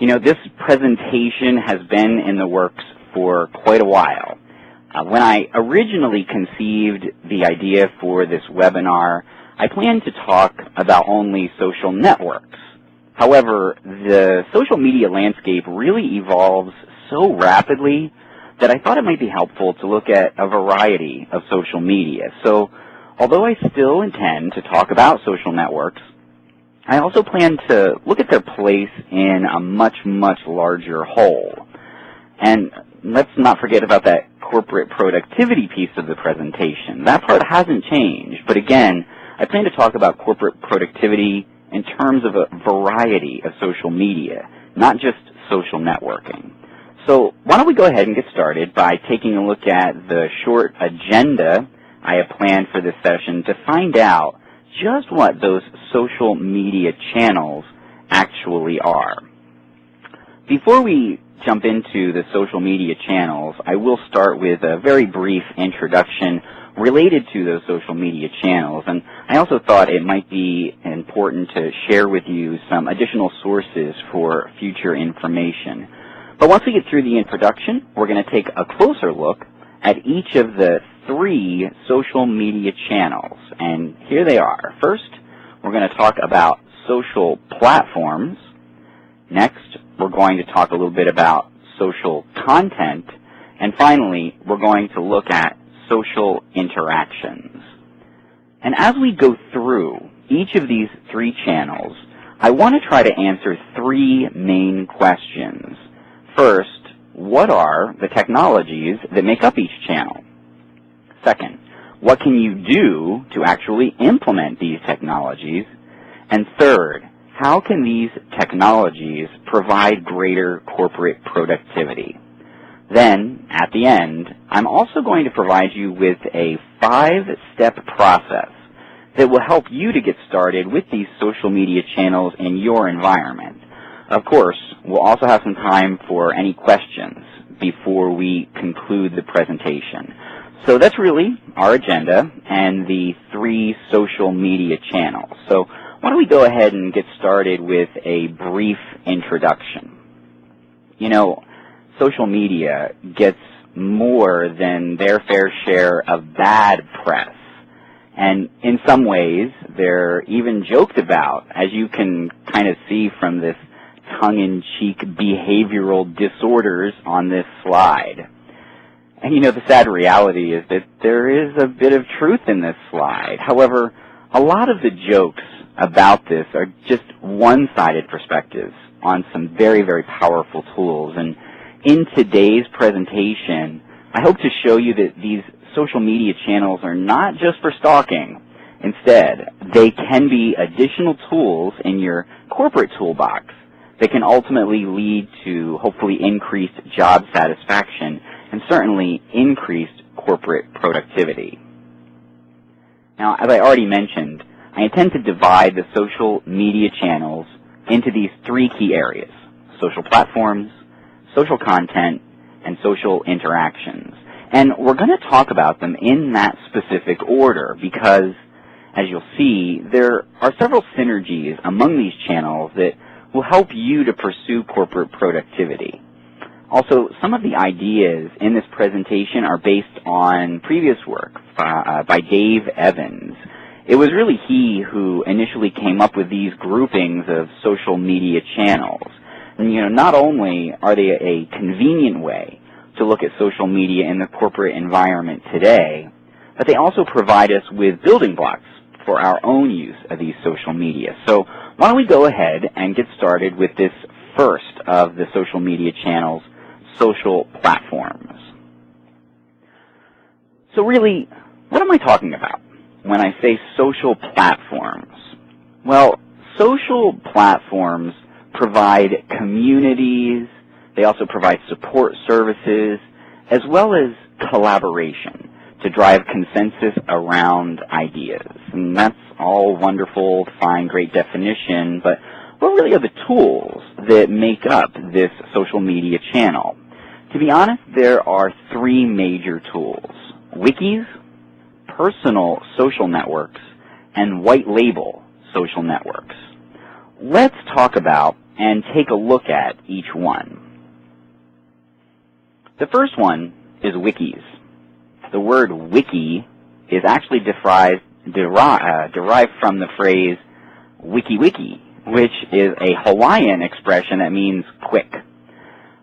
You know, this presentation has been in the works for quite a while. When I originally conceived the idea for this webinar, I planned to talk about only social networks. However, the social media landscape really evolves so rapidly that I thought it might be helpful to look at a variety of social media. So, although I still intend to talk about social networks, I also plan to look at their place in a much, much larger whole. And let's not forget about that corporate productivity piece of the presentation. That part hasn't changed, but again, I plan to talk about corporate productivity in terms of a variety of social media, not just social networking. So why don't we go ahead and get started by taking a look at the short agenda I have planned for this session to find out just what those social media channels actually are. Before we jump into the social media channels, I will start with a very brief introduction related to those social media channels, and I also thought it might be important to share with you some additional sources for future information. But once we get through the introduction, we're going to take a closer look at each of the 3 social media channels, and here they are. First, we're going to talk about social platforms. Next, we're going to talk a little bit about social content, and finally, we're going to look at social interactions. And as we go through each of these 3 channels, I want to try to answer 3 main questions. First, what are the technologies that make up each channel? Second, what can you do to actually implement these technologies? And third, how can these technologies provide greater corporate productivity? Then, at the end, I'm also going to provide you with a 5-step process that will help you to get started with these social media channels in your environment. Of course, we'll also have some time for any questions before we conclude the presentation. So that's really our agenda and the 3 social media channels. So why don't we go ahead and get started with a brief introduction. You know, social media gets more than their fair share of bad press. And in some ways, they're even joked about, as you can kind of see from this tongue-in-cheek behavioral disorders on this slide. And you know, the sad reality is that there is a bit of truth in this slide. However, a lot of the jokes about this are just one-sided perspectives on some very, very powerful tools. And in today's presentation, I hope to show you that these social media channels are not just for stalking. Instead, they can be additional tools in your corporate toolbox that can ultimately lead to hopefully increased job satisfaction and certainly increased corporate productivity. Now, as I already mentioned, I intend to divide the social media channels into these 3 key areas: social platforms, social content, and social interactions. And we're going to talk about them in that specific order because, as you'll see, there are several synergies among these channels that will help you to pursue corporate productivity. Also, some of the ideas in this presentation are based on previous work by Dave Evans. It was really he who initially came up with these groupings of social media channels. And, you know, not only are they a convenient way to look at social media in the corporate environment today, but they also provide us with building blocks for our own use of these social media. So why don't we go ahead and get started with this first of the social media channels, social platforms. So really, what am I talking about when I say social platforms? Well, social platforms provide communities, they also provide support services, as well as collaboration to drive consensus around ideas. And that's all wonderful, fine, great definition, but what really are the tools that make up this social media channel? To be honest, there are 3 major tools: Wikis, personal social networks, and white label social networks. Let's talk about and take a look at each one. The first one is Wikis. The word wiki is actually derived from the phrase wiki wiki, which is a Hawaiian expression that means quick.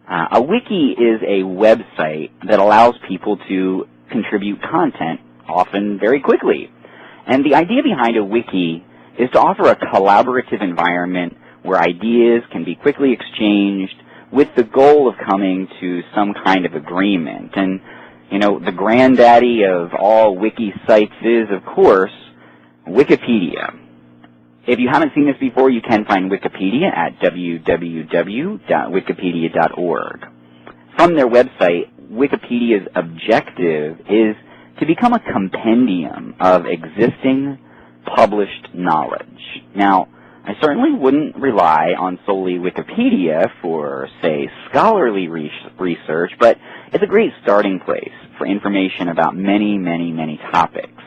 A wiki is a website that allows people to contribute content, often very quickly. And the idea behind a wiki is to offer a collaborative environment where ideas can be quickly exchanged with the goal of coming to some kind of agreement. And, you know, the granddaddy of all wiki sites is, of course, Wikipedia. If you haven't seen this before, you can find Wikipedia at www.wikipedia.org. From their website, Wikipedia's objective is to become a compendium of existing published knowledge. Now, I certainly wouldn't rely on solely Wikipedia for, say, scholarly research, but it's a great starting place for information about many, many, many topics.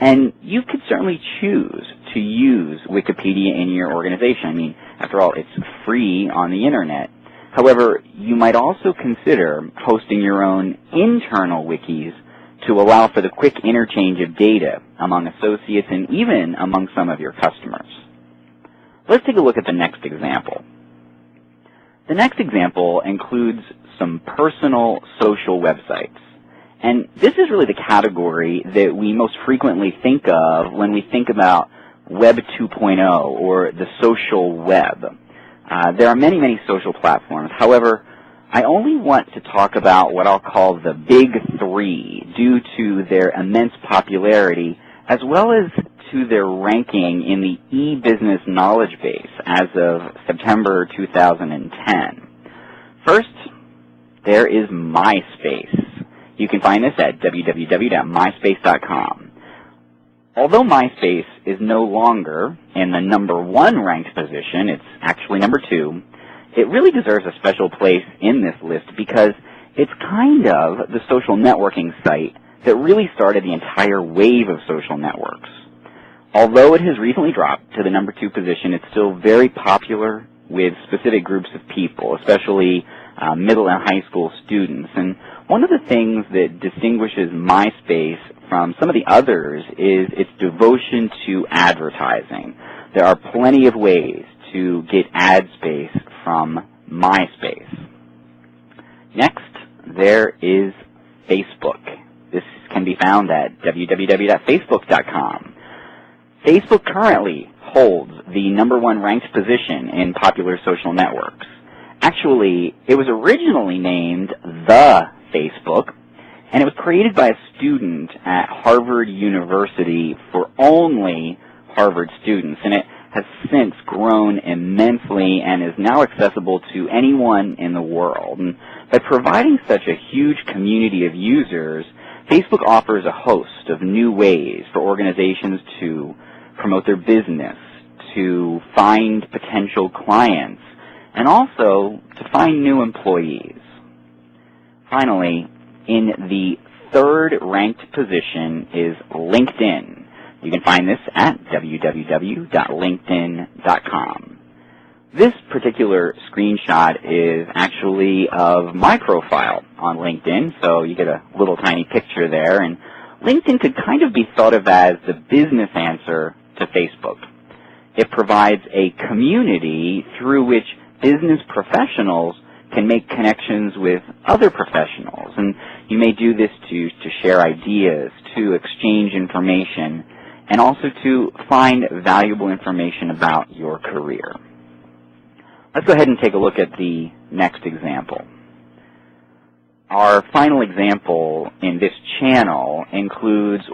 And you could certainly choose to use Wikipedia in your organization. I mean, after all, it's free on the Internet. However, you might also consider hosting your own internal wikis to allow for the quick interchange of data among associates and even among some of your customers. Let's take a look at the next example. The next example includes some personal social websites. And this is really the category that we most frequently think of when we think about Web 2.0 or the social web. There are many, many social platforms. However, I only want to talk about what I'll call the big three due to their immense popularity as well as to their ranking in the e-business knowledge base as of September 2010. First, there is MySpace. You can find this at www.myspace.com. Although MySpace is no longer in the #1 ranked position, it's actually #2, it really deserves a special place in this list because it's kind of the social networking site that really started the entire wave of social networks. Although it has recently dropped to the #2 position, it's still very popular with specific groups of people, especially middle and high school students. And one of the things that distinguishes MySpace from some of the others is its devotion to advertising. There are plenty of ways to get ad space from MySpace. Next, there is Facebook. This can be found at www.facebook.com. Facebook currently holds the #1 ranked position in popular social networks. Actually, it was originally named The Facebook, and it was created by a student at Harvard University for only Harvard students, and it has since grown immensely and is now accessible to anyone in the world. And by providing such a huge community of users, Facebook offers a host of new ways for organizations to promote their business, to find potential clients, and also to find new employees. Finally, in the 3rd ranked position is LinkedIn. You can find this at www.linkedin.com. This particular screenshot is actually of my profile on LinkedIn, so you get a little tiny picture there, and LinkedIn could kind of be thought of as the business answer to Facebook. It provides a community through which business professionals can make connections with other professionals, and you may do this to share ideas, to exchange information, and also to find valuable information about your career. Let's go ahead and take a look at the next example. Our final example in this channel includes